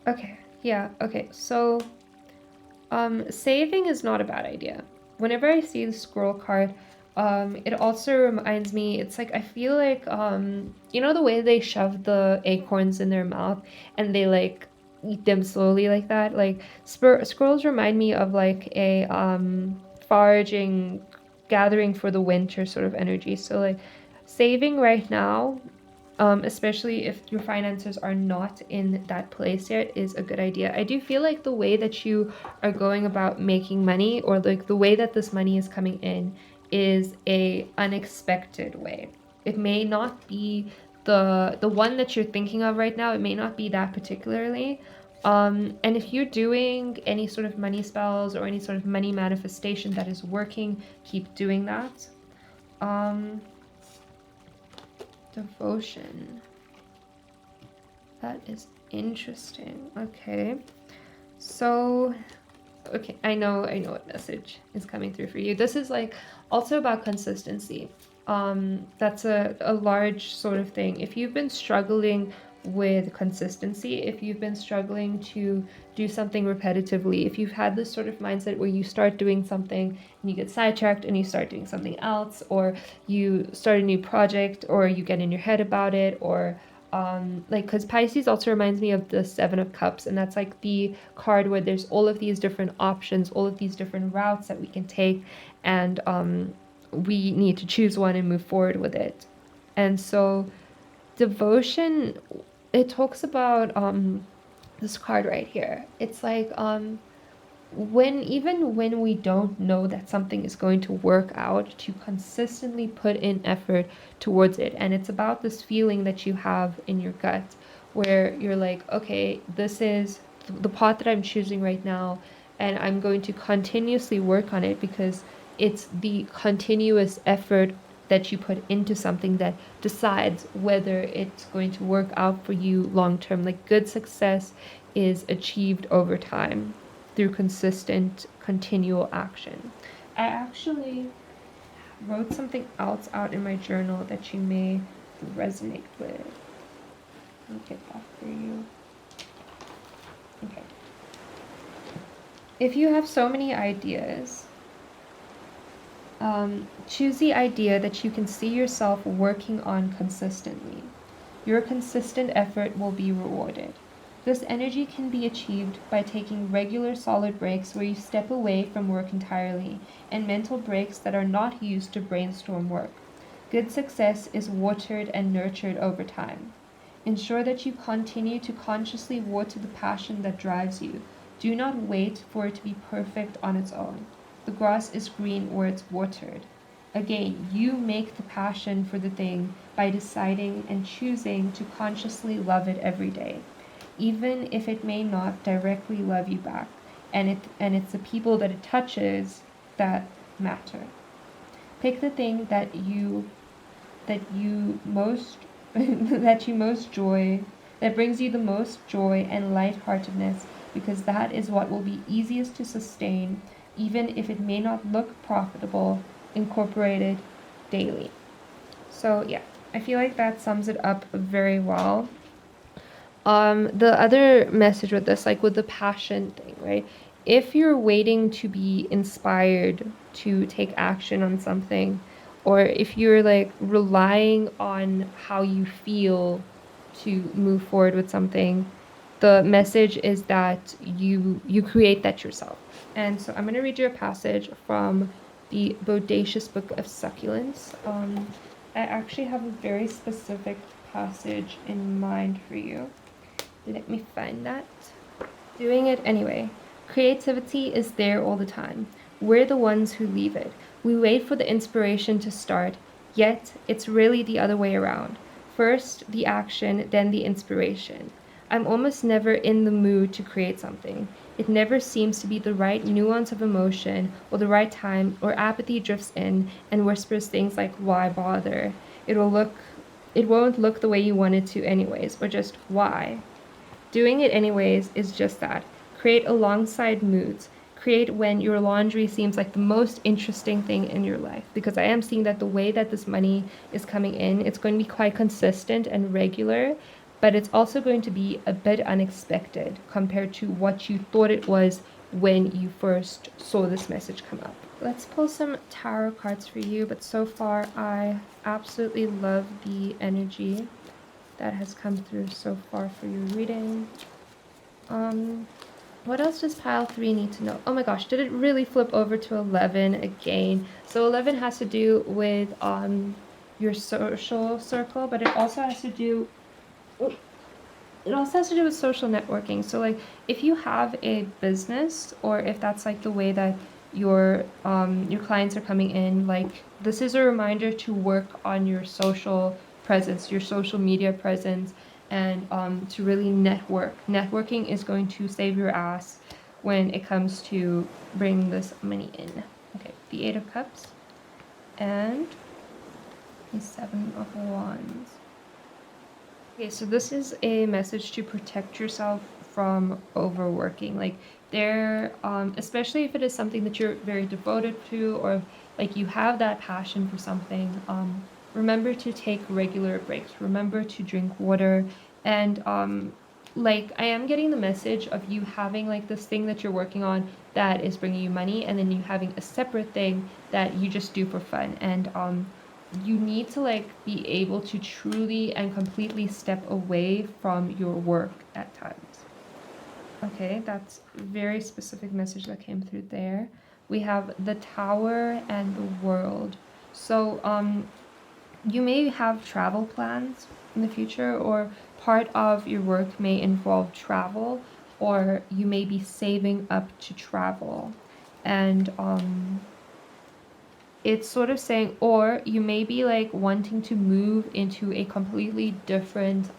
Okay, yeah, okay, so saving is not a bad idea. Whenever I see the scroll card, it also reminds me, it's like, I feel like, you know the way they shove the acorns in their mouth and they like eat them slowly like that? Like, scrolls remind me of like a foraging, gathering for the winter sort of energy. So like, saving right now, especially if your finances are not in that place yet, is a good idea. I do feel like the way that you are going about making money, or like the way that this money is coming in, is a unexpected way. It may not be the one that you're thinking of right now. It may not be that particularly. And if you're doing any sort of money spells or any sort of money manifestation that is working, keep doing that. Devotion. That is interesting. Okay. So, okay, I know what message is coming through for you. This is like also about consistency. That's a large sort of thing. If you've been struggling with consistency, if you've been struggling to do something repetitively, if you've had this sort of mindset where you start doing something and you get sidetracked and you start doing something else, or you start a new project, or you get in your head about it, or like, because Pisces also reminds me of the Seven of Cups, and that's like the card where there's all of these different options, all of these different routes that we can take, and we need to choose one and move forward with it. And so devotion, it talks about this card right here. It's like even when we don't know that something is going to work out, to consistently put in effort towards it. And it's about this feeling that you have in your gut where you're like, okay, this is the path that I'm choosing right now, and I'm going to continuously work on it, because it's the continuous effort that you put into something that decides whether it's going to work out for you long term. Like, good success is achieved over time through consistent, continual action. I actually wrote something else out in my journal that you may resonate with. Let me get that for you. Okay. If you have so many ideas, choose the idea that you can see yourself working on consistently. Your consistent effort will be rewarded. This energy can be achieved by taking regular solid breaks where you step away from work entirely, and mental breaks that are not used to brainstorm work. Good success is watered and nurtured over time. Ensure that you continue to consciously water the passion that drives you. Do not wait for it to be perfect on its own. The grass is green where it's watered. Again, you make the passion for the thing by deciding and choosing to consciously love it every day, even if it may not directly love you back, and it's the people that it touches that matter. Pick the thing that you most that brings you the most joy and lightheartedness, because that is what will be easiest to sustain, even if it may not look profitable, incorporated daily. So yeah, I feel like that sums it up very well. The other message with this, like with the passion thing, right? If you're waiting to be inspired to take action on something, or if you're like relying on how you feel to move forward with something, the message is that you create that yourself. And so I'm going to read you a passage from the Bodacious Book of Succulents. I actually have a very specific passage in mind for you. Let me find that. Doing it anyway. Creativity is there all the time. We're the ones who leave it. We wait for the inspiration to start, yet it's really the other way around. First the action, then the inspiration. I'm almost never in the mood to create something. It never seems to be the right nuance of emotion or the right time, or apathy drifts in and whispers things like, why bother? It won't look the way you want it to anyways, or just why? Doing it anyways is just that. Create alongside moods. Create when your laundry seems like the most interesting thing in your life. Because I am seeing that the way that this money is coming in, it's going to be quite consistent and regular, but it's also going to be a bit unexpected compared to what you thought it was when you first saw this message come up. Let's pull some tarot cards for you, but so far I absolutely love the energy that has come through so far for your reading. What else does pile 3 need to know? Oh my gosh, did it really flip over to 11 again? So 11 has to do with your social circle, but it also has to do with social networking. So like if you have a business, or if that's like the way that your clients are coming in, like this is a reminder to work on your social presence, your social media presence, and to really network. Networking is going to save your ass when it comes to bringing this money in. Okay, the 8 of Cups and the 7 of Wands. Okay, so this is a message to protect yourself from overworking. Like there, especially if it is something that you're very devoted to, or like you have that passion for something, remember to take regular breaks. Remember to drink water. And like I am getting the message of you having like this thing that you're working on that is bringing you money, and then you having a separate thing that you just do for fun. And you need to like be able to truly and completely step away from your work at times. Okay, that's a very specific message that came through there. We have the Tower and the World. So you may have travel plans in the future, or part of your work may involve travel, or you may be saving up to travel. And it's sort of saying, or you may be like wanting to move into a completely different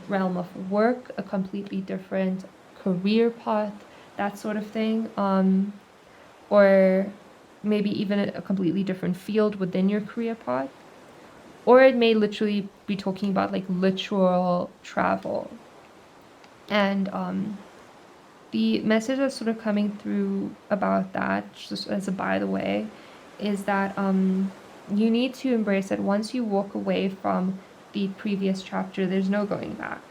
realm of work, a completely different career path, that sort of thing, or maybe even a completely different field within your career path. Or it may literally be talking about like literal travel. And the message that's sort of coming through about that, just as a by the way, is that you need to embrace that once you walk away from the previous chapter, there's no going back.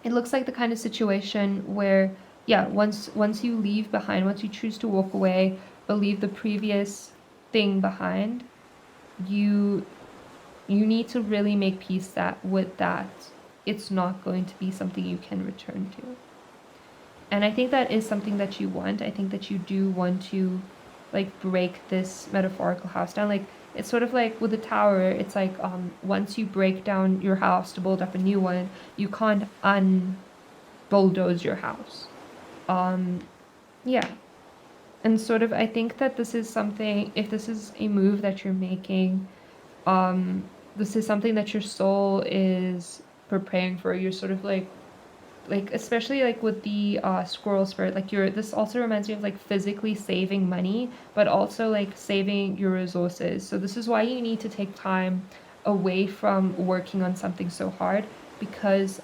It looks like the kind of situation where, yeah, once you leave behind, once you choose to walk away or leave the previous thing behind, you need to really make peace with that it's not going to be something you can return to. And I think that is something that you want. I think that you do want to like break this metaphorical house down. Like it's sort of like with the Tower, it's like once you break down your house to build up a new one, you can't bulldoze your house. Yeah. And sort of, I think that this is something, if this is a move that you're making, this is something that your soul is preparing for. You're sort of like especially like with the squirrel spirit, like this also reminds me of like physically saving money, but also like saving your resources. So this is why you need to take time away from working on something so hard, because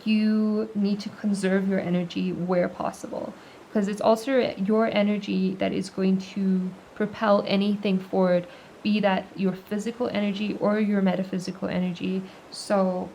you need to conserve your energy where possible, because it's also your energy that is going to propel anything forward, be that your physical energy or your metaphysical energy. So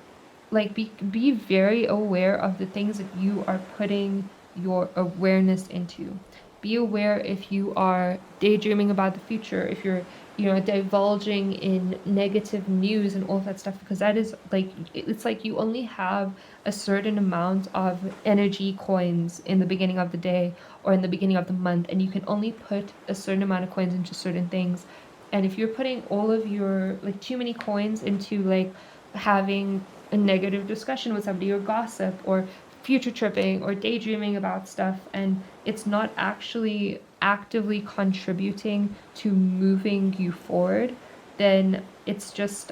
like be very aware of the things that you are putting your awareness into. Be aware if you are daydreaming about the future, if you're divulging in negative news and all that stuff, because that is like, it's like you only have a certain amount of energy coins in the beginning of the day or in the beginning of the month, and you can only put a certain amount of coins into certain things. And if you're putting all of your, like, too many coins into, like, having a negative discussion with somebody, or gossip, or future tripping, or daydreaming about stuff, and it's not actually actively contributing to moving you forward, then it's just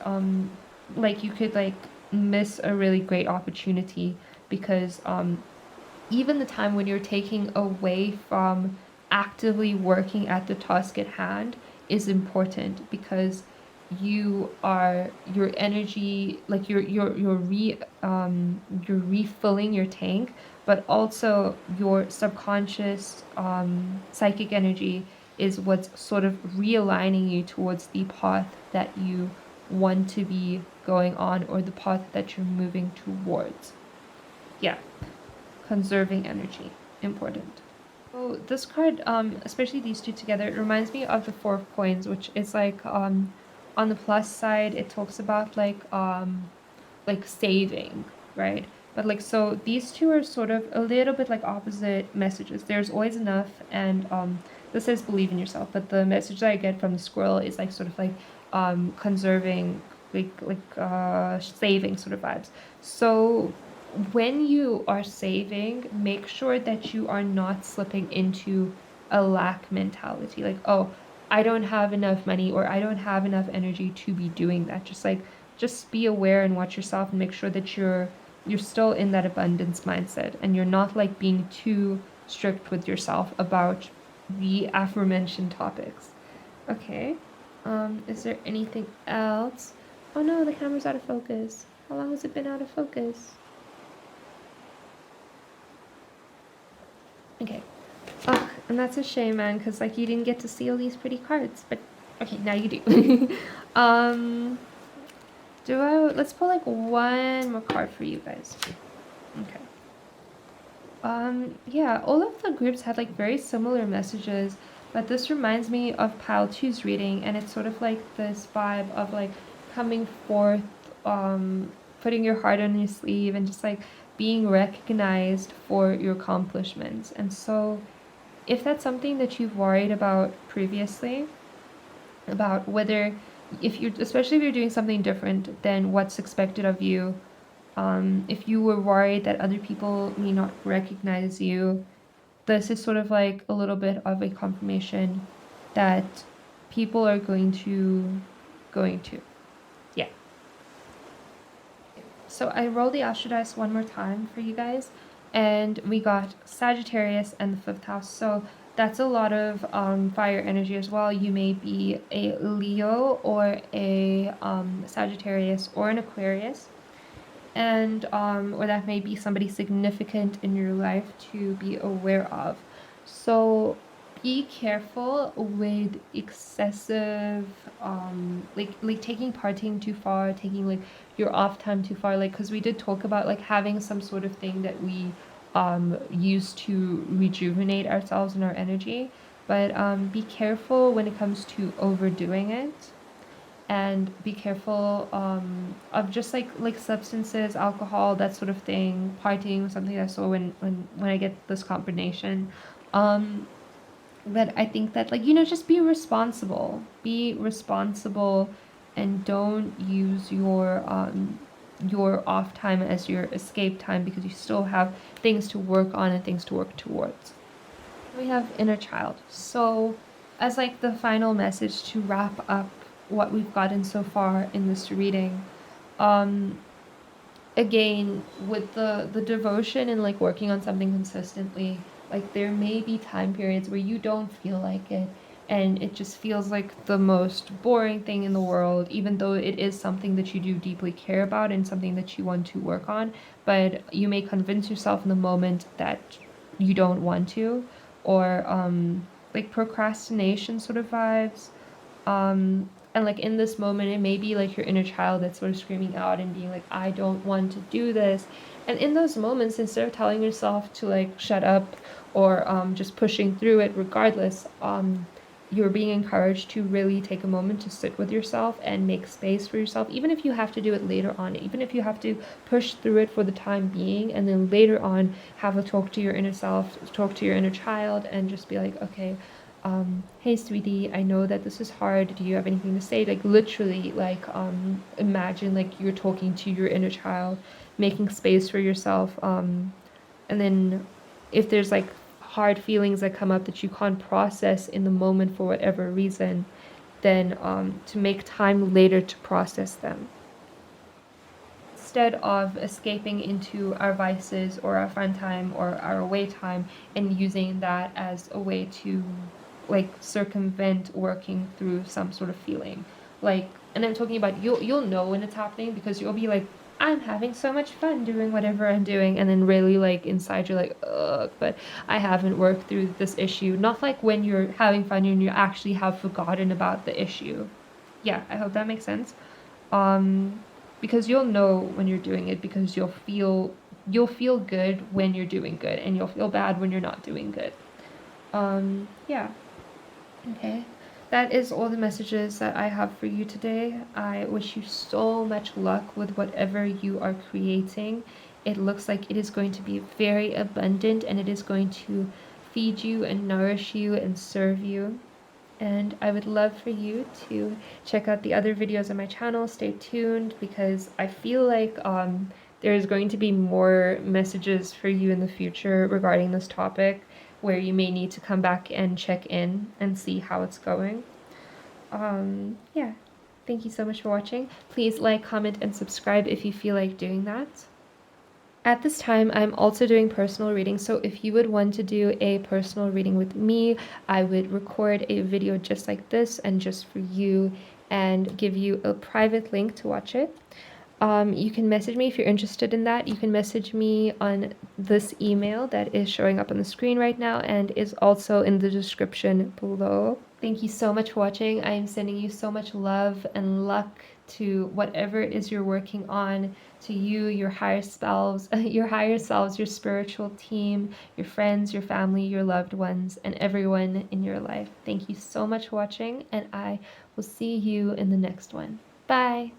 like, you could, like, miss a really great opportunity, because even the time when you're taking away from actively working at the task at hand is important, because your energy, like, you're refilling your tank, but also your subconscious psychic energy is what's sort of realigning you towards the path that you want to be going on, or the path that you're moving towards. Yeah, conserving energy, important. So this card, especially these two together, it reminds me of the Four of Coins, which is like, on the plus side, it talks about like saving, right? But like, so these two are sort of a little bit like opposite messages. There's always enough, and this says believe in yourself, but the message that I get from the squirrel is like sort of like conserving, saving sort of vibes. So when you are saving, make sure that you are not slipping into a lack mentality. Like, oh, I don't have enough money, or I don't have enough energy to be doing that. Just be aware and watch yourself, and make sure that you're still in that abundance mindset, and you're not like being too strict with yourself about the aforementioned topics. Okay. Is there anything else? Oh no, the camera's out of focus. How long has it been out of focus? Okay. Oh, and that's a shame, man, because like you didn't get to see all these pretty cards, but okay, now you do. Let's pull like one more card for you guys. Okay. Yeah, all of the groups had like very similar messages, but this reminds me of pile two's reading, and it's sort of like this vibe of like coming forth, putting your heart on your sleeve, and just like being recognized for your accomplishments. And so if that's something that you've worried about previously, about whether, especially if you're doing something different than what's expected of you, if you were worried that other people may not recognize you, this is sort of like a little bit of a confirmation that people are going to. Yeah. So I rolled the Astro Dice one more time for you guys, and we got Sagittarius and the 5th house. So that's a lot of fire energy as well. You may be a Leo, or a Sagittarius, or an Aquarius, and or that may be somebody significant in your life to be aware of. So be careful with excessive like taking partying too far, taking like your off time too far, like, because we did talk about like having some sort of thing that we use to rejuvenate ourselves and our energy, but be careful when it comes to overdoing it, and be careful of just like substances, alcohol, that sort of thing, partying, something I saw when I get this combination. But I think that, like, just be responsible. Be responsible, and don't use your off time as your escape time, because you still have things to work on and things to work towards. We have inner child. So as like the final message to wrap up what we've gotten so far in this reading, again, with the devotion and like working on something consistently, like there may be time periods where you don't feel like it, and it just feels like the most boring thing in the world, even though it is something that you do deeply care about and something that you want to work on. But you may convince yourself in the moment that you don't want to, or like procrastination sort of vibes. And like in this moment, it may be like your inner child that's sort of screaming out and being like, I don't want to do this. And in those moments, instead of telling yourself to like shut up, or just pushing through it regardless, you're being encouraged to really take a moment to sit with yourself and make space for yourself, even if you have to do it later on, even if you have to push through it for the time being, and then later on have a talk to your inner self, talk to your inner child, and just be like, okay, hey sweetie, I know that this is hard, do you have anything to say? Like literally, like imagine like you're talking to your inner child, making space for yourself, and then if there's like hard feelings that come up that you can't process in the moment for whatever reason, then to make time later to process them, instead of escaping into our vices or our fun time or our away time and using that as a way to like circumvent working through some sort of feeling. Like, and I'm talking about you'll know when it's happening, because you'll be like, I'm having so much fun doing whatever I'm doing, and then really like inside you're like, ugh, but I haven't worked through this issue. Not like when you're having fun and you actually have forgotten about the issue. Yeah, I hope that makes sense. um because you'll know when you're doing it, because you'll feel good when you're doing good, and you'll feel bad when you're not doing good. Yeah. Okay, that is all the messages that I have for you today. I wish you so much luck with whatever you are creating. It looks like it is going to be very abundant, and it is going to feed you and nourish you and serve you. And I would love for you to check out the other videos on my channel. Stay tuned, because I feel like there's going to be more messages for you in the future regarding this topic, where you may need to come back and check in and see how it's going. Yeah, thank you so much for watching. Please like, comment, and subscribe if you feel like doing that. At this time, I'm also doing personal readings, so if you would want to do a personal reading with me, I would record a video just like this and just for you, and give you a private link to watch it. You can message me if you're interested in that. You can message me on this email that is showing up on the screen right now and is also in the description below. Thank you so much for watching. I am sending you so much love and luck to whatever it is you're working on, to you, your higher selves, your spiritual team, your friends, your family, your loved ones, and everyone in your life. Thank you so much for watching, and I will see you in the next one. Bye.